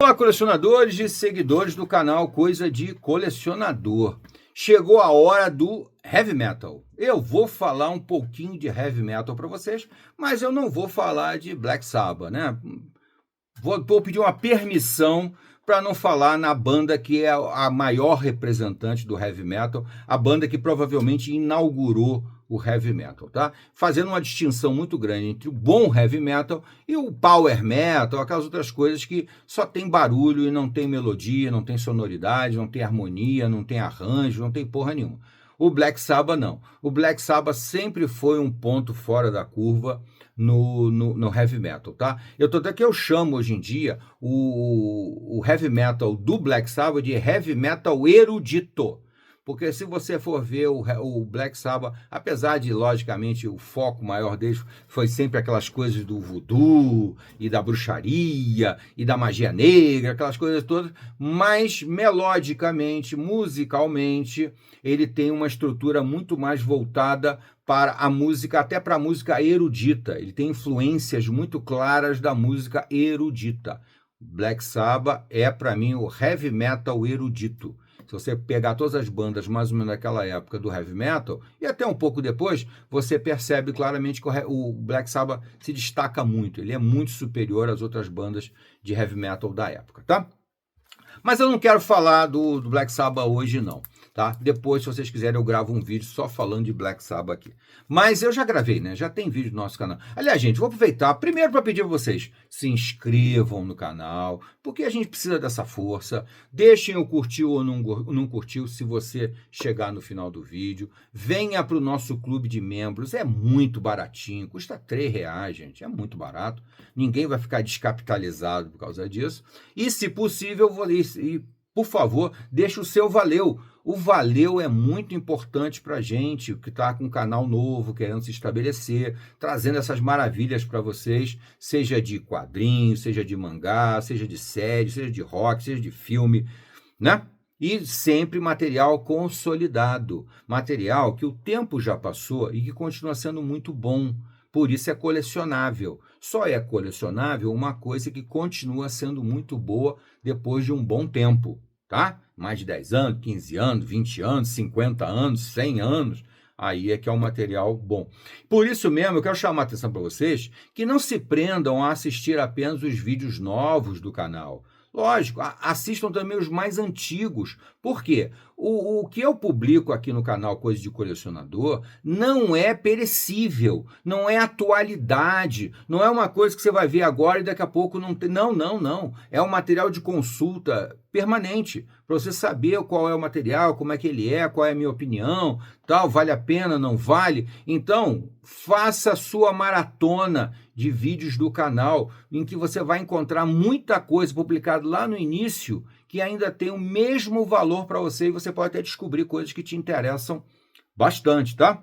Olá, colecionadores e seguidores do canal Coisa de Colecionador. Chegou a hora do Heavy Metal. Eu vou falar um pouquinho de Heavy Metal para vocês, mas eu não vou falar de Black Sabbath, né? Vou pedir uma permissão para não falar na banda que é a maior representante do Heavy Metal, a banda que provavelmente inaugurou o Heavy Metal, tá? Fazendo uma distinção muito grande entre o bom Heavy Metal e o Power Metal, aquelas outras coisas que só tem barulho e não tem melodia, não tem sonoridade, não tem harmonia, não tem arranjo, não tem porra nenhuma. O Black Sabbath não. O Black Sabbath sempre foi um ponto fora da curva no Heavy Metal, tá? Até que eu chamo hoje em dia o Heavy Metal do Black Sabbath de Heavy Metal erudito. Porque se você for ver o Black Sabbath, apesar de, logicamente, o foco maior deles foi sempre aquelas coisas do voodoo e da bruxaria e da magia negra, aquelas coisas todas, mas melodicamente, musicalmente, ele tem uma estrutura muito mais voltada para a música, até para a música erudita. Ele tem influências muito claras da música erudita. Black Sabbath é, para mim, o heavy metal erudito. Se você pegar todas as bandas mais ou menos daquela época do heavy metal, e até um pouco depois, você percebe claramente que o Black Sabbath se destaca muito. Ele é muito superior às outras bandas de heavy metal da época, tá? Mas eu não quero falar do Black Sabbath hoje, não, tá? Depois, se vocês quiserem, eu gravo um vídeo só falando de Black Sabbath aqui. Mas eu já gravei, né? Já tem vídeo no nosso canal. Aliás, gente, vou aproveitar primeiro para pedir a vocês, se inscrevam no canal, porque a gente precisa dessa força. Deixem o curtir ou não curtir se você chegar no final do vídeo. Venha para o nosso clube de membros, é muito baratinho, custa R$3, gente, é muito barato. Ninguém vai ficar descapitalizado por causa disso. E, se possível, por favor, deixe o seu valeu. O valeu é muito importante para a gente que está com um canal novo, querendo se estabelecer, trazendo essas maravilhas para vocês, seja de quadrinhos, seja de mangá, seja de série, seja de rock, seja de filme, né? E sempre material consolidado, material que o tempo já passou e que continua sendo muito bom. Por isso é colecionável. Só é colecionável uma coisa que continua sendo muito boa depois de um bom tempo, tá? Mais de 10 anos, 15 anos, 20 anos, 50 anos, 100 anos. Aí é que é um material bom. Por isso mesmo, eu quero chamar a atenção para vocês que não se prendam a assistir apenas os vídeos novos do canal. Lógico, assistam também os mais antigos. Por quê? O que eu publico aqui no canal Coisa de Colecionador não é perecível, não é atualidade, não é uma coisa que você vai ver agora e daqui a pouco não tem. Não, não, não. É um material de consulta permanente, para você saber qual é o material, como é que ele é, qual é a minha opinião, tal, vale a pena, não vale. Então, faça a sua maratona de vídeos do canal, em que você vai encontrar muita coisa publicada lá no início, que ainda tem o mesmo valor para você, e você pode até descobrir coisas que te interessam bastante, tá?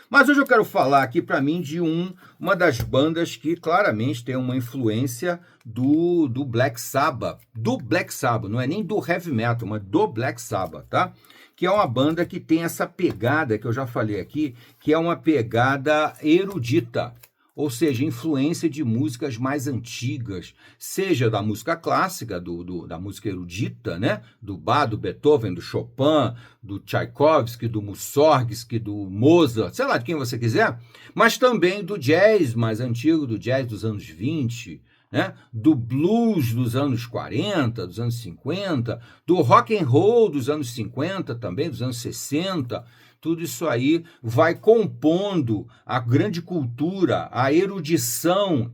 Mas hoje eu quero falar aqui para mim de uma das bandas que claramente tem uma influência do Black Sabbath. Do Black Sabbath, não é nem do Heavy Metal, mas do Black Sabbath, tá? Que é uma banda que tem essa pegada, que eu já falei aqui, que é uma pegada erudita. Ou seja, influência de músicas mais antigas, seja da música clássica, da música erudita, né? Do Bach, do Beethoven, do Chopin, do Tchaikovsky, do Mussorgsky, do Mozart, sei lá, de quem você quiser, mas também do jazz mais antigo, do jazz dos anos 20, né? Do blues dos anos 40, dos anos 50, do rock and roll dos anos 50 também, dos anos 60. Tudo isso aí vai compondo a grande cultura, a erudição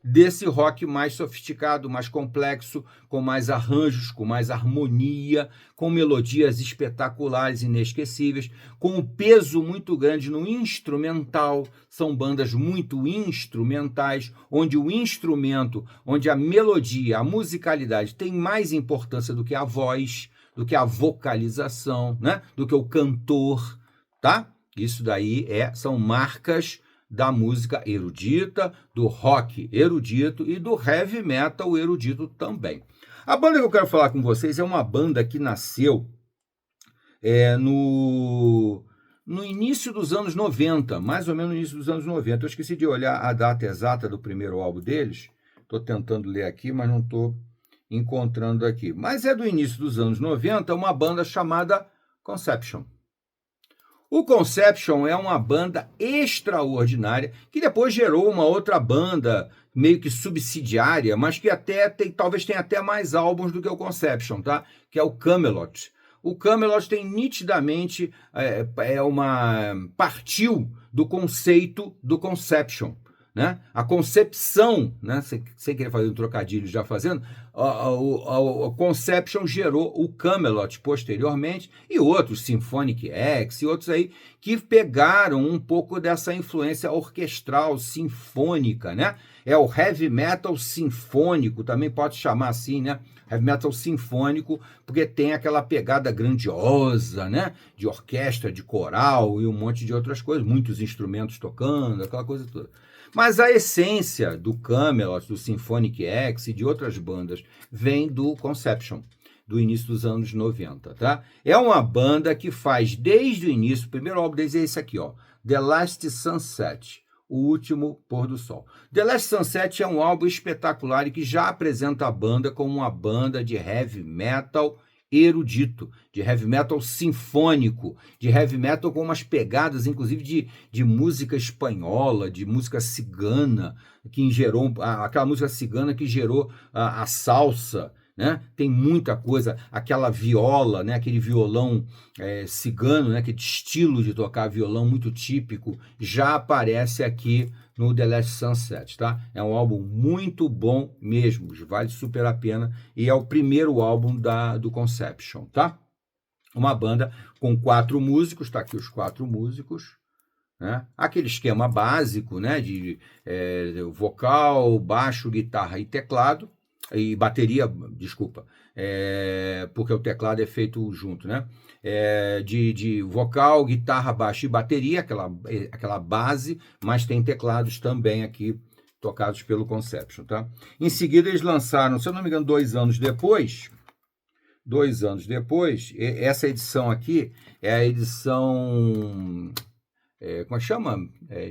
desse rock mais sofisticado, mais complexo, com mais arranjos, com mais harmonia, com melodias espetaculares, inesquecíveis, com um peso muito grande no instrumental. São bandas muito instrumentais, onde o instrumento, onde a melodia, a musicalidade tem mais importância do que a voz, do que a vocalização, né? Do que o cantor, tá? Isso daí são marcas da música erudita, do rock erudito e do heavy metal erudito também. A banda que eu quero falar com vocês é uma banda que nasceu no início dos anos 90, mais ou menos no início dos anos 90. Eu esqueci de olhar a data exata do primeiro álbum deles. Estou tentando ler aqui, mas não estou encontrando aqui. Mas é do início dos anos 90, uma banda chamada Conception. O Conception é uma banda extraordinária que depois gerou uma outra banda meio que subsidiária, mas que até talvez tenha até mais álbuns do que o Conception, tá? Que é o Kamelot. O Kamelot tem nitidamente partiu do conceito do Conception, né? A concepção, né? Sem querer fazer um trocadilho já fazendo, a Conception gerou o Kamelot posteriormente e outros, Symphonic X e outros aí, que pegaram um pouco dessa influência orquestral, sinfônica, né? É o heavy metal sinfônico, também pode chamar assim, né? Heavy metal sinfônico, porque tem aquela pegada grandiosa, né? De orquestra, de coral e um monte de outras coisas, muitos instrumentos tocando, aquela coisa toda. Mas a essência do Kamelot, do Symphonic X e de outras bandas vem do Conception, do início dos anos 90, tá? É uma banda que faz desde o início, o primeiro álbum deles é esse aqui, ó, The Last Sunset, O Último Pôr do Sol. The Last Sunset é um álbum espetacular e que já apresenta a banda como uma banda de heavy metal erudito, de heavy metal sinfônico, de heavy metal com umas pegadas, inclusive, de música espanhola, de música cigana, que gerou aquela música cigana que gerou a salsa, né? Tem muita coisa, aquela viola, né? Aquele violão cigano, né? Aquele estilo de tocar violão muito típico, já aparece aqui no The Last Sunset, tá? É um álbum muito bom mesmo, vale super a pena, e é o primeiro álbum do Conception, tá? Uma banda com 4 músicos, tá aqui os 4 músicos, né? Aquele esquema básico, né? De vocal, baixo, guitarra e teclado, e bateria, desculpa, porque o teclado é feito junto, né? De vocal, guitarra, baixo e bateria, aquela base, mas tem teclados também aqui tocados pelo Conception, tá? Em seguida eles lançaram, se eu não me engano, 2 anos depois, essa edição aqui é a edição, como é que chama?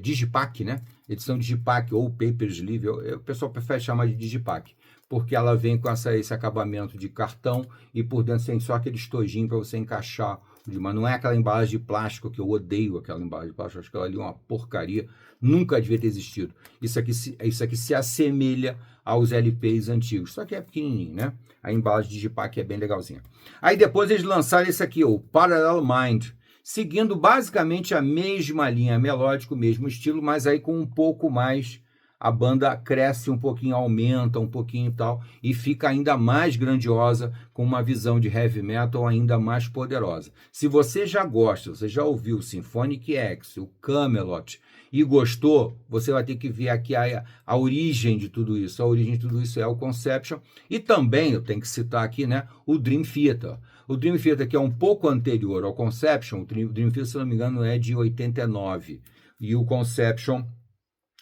Digipack, né? Edição Digipack ou Paper Sleeve, o pessoal prefere chamar de Digipack, porque ela vem com esse acabamento de cartão e por dentro tem só aquele estojinho para você encaixar, mas não é aquela embalagem de plástico, que eu odeio aquela embalagem de plástico, acho que ela ali é uma porcaria, nunca devia ter existido. Isso aqui se assemelha aos LPs antigos, só que é pequenininho, né? A embalagem de Digipack é bem legalzinha. Aí depois eles lançaram esse aqui, o Parallel Mind, seguindo basicamente a mesma linha melódica, o mesmo estilo, mas aí com um pouco mais, a banda cresce um pouquinho, aumenta um pouquinho e tal, e fica ainda mais grandiosa, com uma visão de heavy metal ainda mais poderosa. Se você já gosta, você já ouviu o Symphonic X, o Kamelot, e gostou, você vai ter que ver aqui a origem de tudo isso. A origem de tudo isso é o Conception, e também, eu tenho que citar aqui, né, o Dream Theater. O Dream Theater, que é um pouco anterior ao Conception, o Dream Theater, se não me engano, é de 89, e o Conception,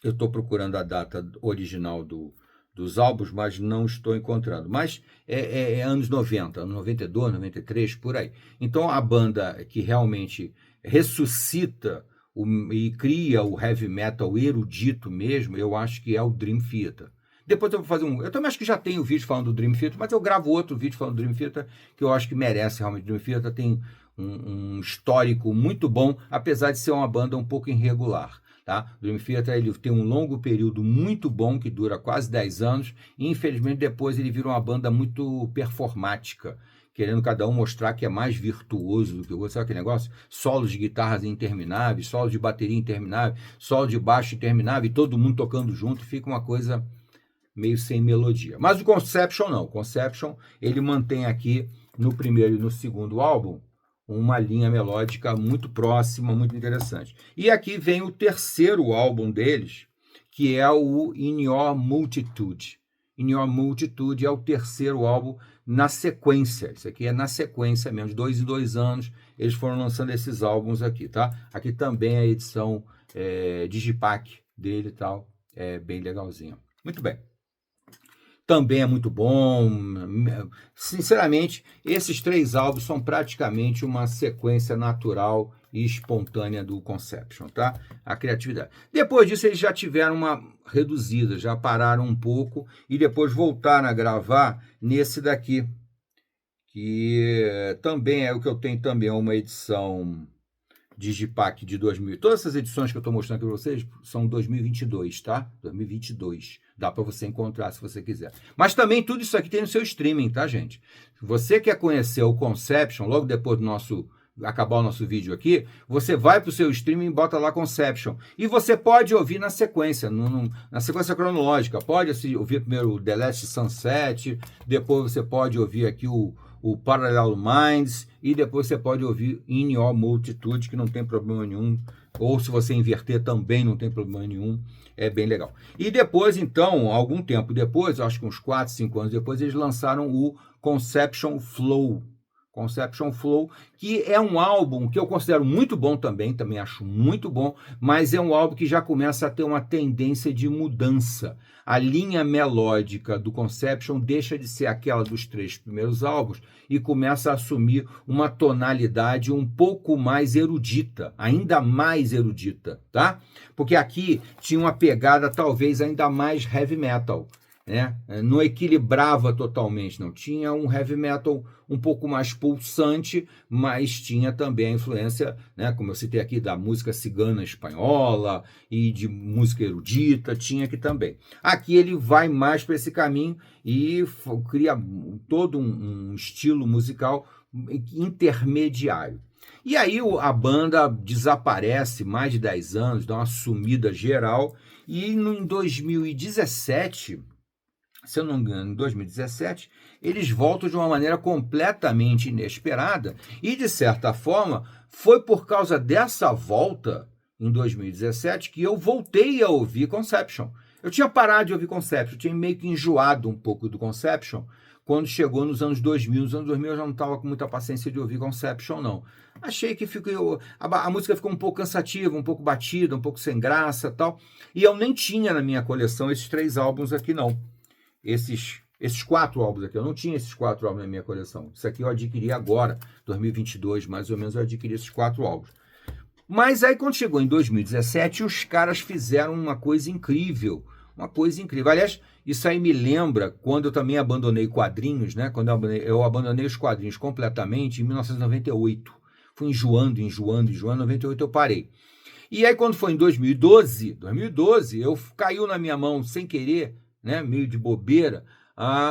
eu estou procurando a data original dos álbuns, mas não estou encontrando. Mas é anos 90, anos 92, 93, por aí. Então, a banda que realmente ressuscita e cria o heavy metal erudito mesmo, eu acho que é o Dream Theater. Depois eu vou fazer eu também acho que já tenho vídeo falando do Dream Theater, mas eu gravo outro vídeo falando do Dream Theater, que eu acho que merece realmente. O Dream Theater tem um histórico muito bom, apesar de ser uma banda um pouco irregular. Tá? O Dream Theater ele tem um longo período muito bom, que dura quase 10 anos, e infelizmente depois ele vira uma banda muito performática, querendo cada um mostrar que é mais virtuoso do que o outro. Sabe aquele negócio? Solos de guitarras intermináveis, solos de bateria intermináveis, solo de baixo interminável, e todo mundo tocando junto, fica uma coisa meio sem melodia. Mas o Conception não. O Conception ele mantém aqui no primeiro e no segundo álbum uma linha melódica muito próxima, muito interessante. E aqui vem o terceiro álbum deles, que é o In Your Multitude. In Your Multitude é o terceiro álbum na sequência. Isso aqui é na sequência mesmo, de 2 em 2 anos, eles foram lançando esses álbuns aqui, tá? Aqui também a edição Digipack dele e tal, é bem legalzinha. Muito bem. também é muito bom. Sinceramente, esses 3 álbuns são praticamente uma sequência natural e espontânea do Conception, tá? A criatividade. Depois disso, eles já tiveram uma reduzida, já pararam um pouco e depois voltaram a gravar nesse daqui, que também é o que eu tenho também, é uma edição Digipack de 2000. Todas essas edições que eu estou mostrando aqui para vocês são 2022, tá? 2022. Dá para você encontrar se você quiser. Mas também tudo isso aqui tem no seu streaming, tá, gente? Se você quer conhecer o Conception, logo depois do acabar o nosso vídeo aqui, você vai para o seu streaming e bota lá Conception. E você pode ouvir na sequência, na sequência cronológica. Pode ouvir primeiro o The Last Sunset, depois você pode ouvir aqui o Parallel Minds, e depois você pode ouvir In Your Multitude, que não tem problema nenhum, ou se você inverter também não tem problema nenhum, é bem legal. E depois, então, algum tempo depois, acho que uns 4, 5 anos depois, eles lançaram o Conception Flow, que é um álbum que eu considero muito bom também acho muito bom, mas é um álbum que já começa a ter uma tendência de mudança. A linha melódica do Conception deixa de ser aquela dos 3 primeiros álbuns e começa a assumir uma tonalidade um pouco mais erudita, ainda mais erudita, tá? Porque aqui tinha uma pegada talvez ainda mais heavy metal, né? Não equilibrava totalmente, não. Tinha um heavy metal um pouco mais pulsante, mas tinha também a influência, né, como eu citei aqui, da música cigana espanhola e de música erudita, tinha aqui também. Aqui ele vai mais para esse caminho e cria todo um estilo musical intermediário. E aí a banda desaparece mais de 10 anos, dá uma sumida geral, e em 2017... se eu não me engano, em 2017, eles voltam de uma maneira completamente inesperada e, de certa forma, foi por causa dessa volta, em 2017, que eu voltei a ouvir Conception. Eu tinha parado de ouvir Conception, eu tinha meio que enjoado um pouco do Conception quando chegou nos anos 2000. Nos anos 2000 eu já não estava com muita paciência de ouvir Conception, não. Achei que a música ficou um pouco cansativa, um pouco batida, um pouco sem graça e tal, e eu nem tinha na minha coleção esses 3 álbuns aqui, não. Esses 4 álbuns aqui, eu não tinha esses 4 álbuns na minha coleção. Isso aqui eu adquiri agora, 2022, mais ou menos, eu adquiri esses 4 álbuns. Mas aí, quando chegou em 2017, os caras fizeram uma coisa incrível. Aliás, isso aí me lembra quando eu também abandonei quadrinhos, né? Quando eu abandonei os quadrinhos completamente em 1998. Fui enjoando, em 98 eu parei. E aí, quando foi em 2012, caiu na minha mão sem querer, né, meio de bobeira,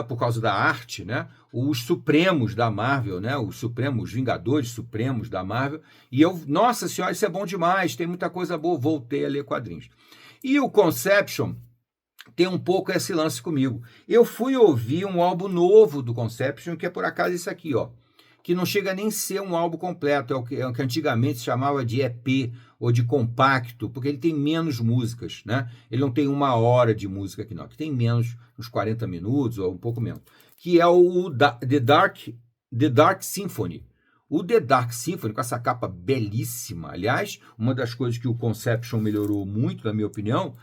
por causa da arte, né, os Supremos da Marvel, né, os Vingadores Supremos da Marvel, e eu, nossa senhora, isso é bom demais, tem muita coisa boa, voltei a ler quadrinhos. E o Conception tem um pouco esse lance comigo. Eu fui ouvir um álbum novo do Conception, que é por acaso isso aqui, ó, que não chega nem a ser um álbum completo, é o que antigamente se chamava de EP ou de compacto, porque ele tem menos músicas, né? Ele não tem 1 hora de música aqui, não, que tem menos, uns 40 minutos ou um pouco menos, que é o The Dark Symphony. O The Dark Symphony, com essa capa belíssima, aliás, uma das coisas que o Conception melhorou muito, na minha opinião,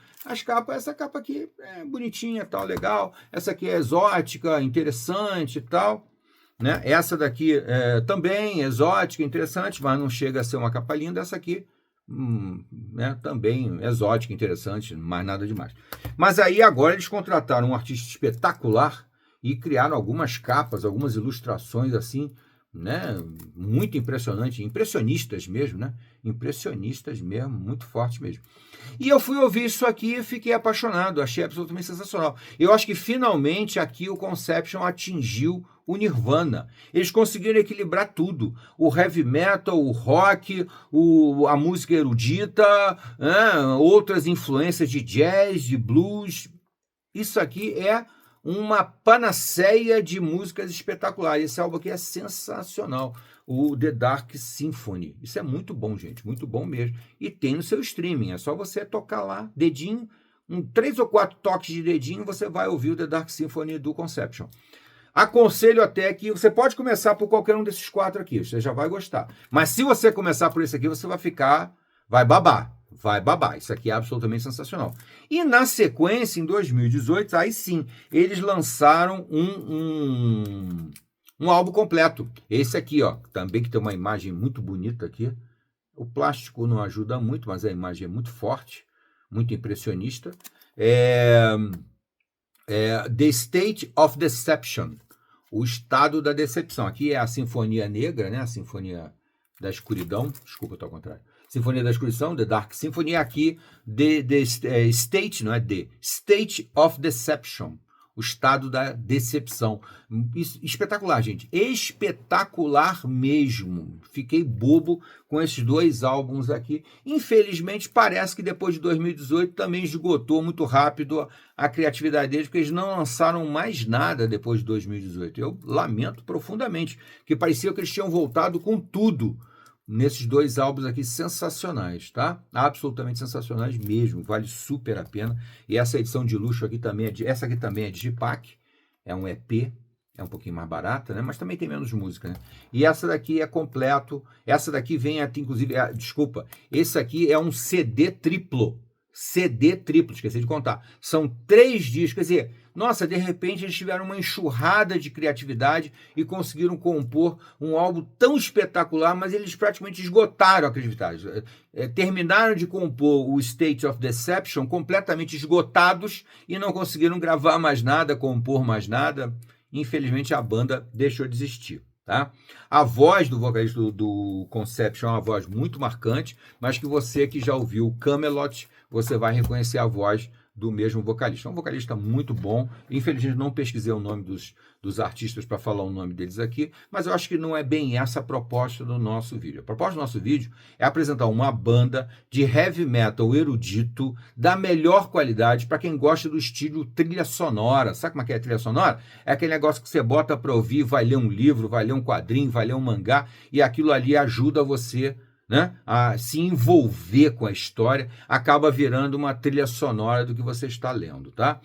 essa capa aqui é bonitinha, tal, legal, essa aqui é exótica, interessante e tal, né? Essa daqui também exótica, interessante, mas não chega a ser uma capa linda. Essa aqui, né, também exótica, interessante, mais nada demais. Mas aí agora eles contrataram um artista espetacular e criaram algumas capas, algumas ilustrações assim, né, muito impressionistas mesmo, né? Impressionistas mesmo, muito fortes mesmo. E eu fui ouvir isso aqui e fiquei apaixonado, achei absolutamente sensacional. Eu acho que finalmente aqui o Conception atingiu o Nirvana. Eles conseguiram equilibrar tudo. O heavy metal, o rock, a música erudita, outras influências de jazz, de blues. Isso aqui é uma panaceia de músicas espetaculares. Esse álbum aqui é sensacional. O The Dark Symphony. Isso é muito bom, gente. Muito bom mesmo. E tem no seu streaming. É só você tocar lá, dedinho, 3 ou 4 toques de dedinho, você vai ouvir o The Dark Symphony do Conception. Aconselho até que você pode começar por qualquer um desses 4 aqui. Você já vai gostar. Mas se você começar por esse aqui, você vai babar. vai babar. Isso aqui é absolutamente sensacional. E na sequência, em 2018, aí sim, eles lançaram um álbum completo. Esse aqui, ó, também que tem uma imagem muito bonita aqui. O plástico não ajuda muito, mas a imagem é muito forte, muito impressionista. The State of Deception, o estado da decepção. Aqui é a Sinfonia Negra, né? A Sinfonia da Escuridão. Desculpa, estou ao contrário. Sinfonia da Escuridão, The Dark Symphony. Aqui, State, não é The State of Deception, o estado da decepção. Espetacular, gente. Espetacular mesmo. Fiquei bobo com esses dois álbuns aqui. Infelizmente, parece que depois de 2018 também esgotou muito rápido a criatividade deles, porque eles não lançaram mais nada depois de 2018. Eu lamento profundamente, que parecia que eles tinham voltado com tudo nesses dois álbuns aqui sensacionais, tá? Absolutamente sensacionais mesmo, vale super a pena. E essa edição de luxo aqui também essa aqui também é Digipack, é um EP, é um pouquinho mais barata, né? Mas também tem menos música, né? E essa daqui é completo, essa daqui vem até, inclusive, desculpa, esse aqui é um CD triplo, esqueci de contar. São 3 discos, quer dizer, nossa, de repente eles tiveram uma enxurrada de criatividade e conseguiram compor um álbum tão espetacular, mas eles praticamente esgotaram a criatividade. Terminaram de compor o State of Deception completamente esgotados e não conseguiram gravar mais nada, compor mais nada. Infelizmente a banda deixou de existir. Tá? A voz do vocalista do Conception é uma voz muito marcante, mas que você que já ouviu Kamelot, você vai reconhecer a voz do mesmo vocalista. É um vocalista muito bom. Infelizmente não pesquisei o nome dos artistas para falar o nome deles aqui, mas eu acho que não é bem essa a proposta do nosso vídeo. A proposta do nosso vídeo é apresentar uma banda de heavy metal erudito da melhor qualidade para quem gosta do estilo trilha sonora. Sabe como é que é a trilha sonora? É aquele negócio que você bota para ouvir, vai ler um livro, vai ler um quadrinho, vai ler um mangá e aquilo ali ajuda você, né, a se envolver com a história, acaba virando uma trilha sonora do que você está lendo, tá?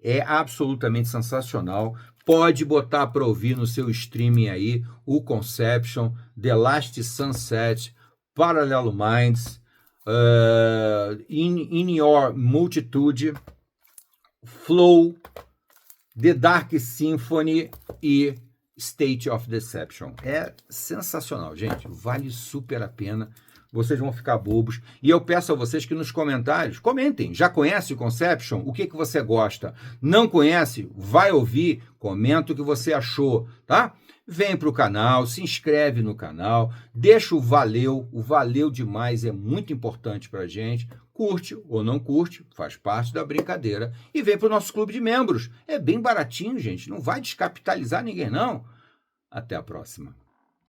É absolutamente sensacional. Pode botar para ouvir no seu streaming aí o Conception, The Last Sunset, Parallel Minds, In Your Multitude, Flow, The Dark Symphony e State of Deception. É sensacional, gente. Vale super a pena. Vocês vão ficar bobos. E eu peço a vocês que nos comentários comentem. Já conhece o Conception? O que você gosta? Não conhece? Vai ouvir. Comenta o que você achou, tá? Vem para o canal, se inscreve no canal, deixa o valeu demais, é muito importante para a gente. Curte ou não curte, faz parte da brincadeira. E vem para o nosso clube de membros. É bem baratinho, gente. Não vai descapitalizar ninguém, não. Até a próxima.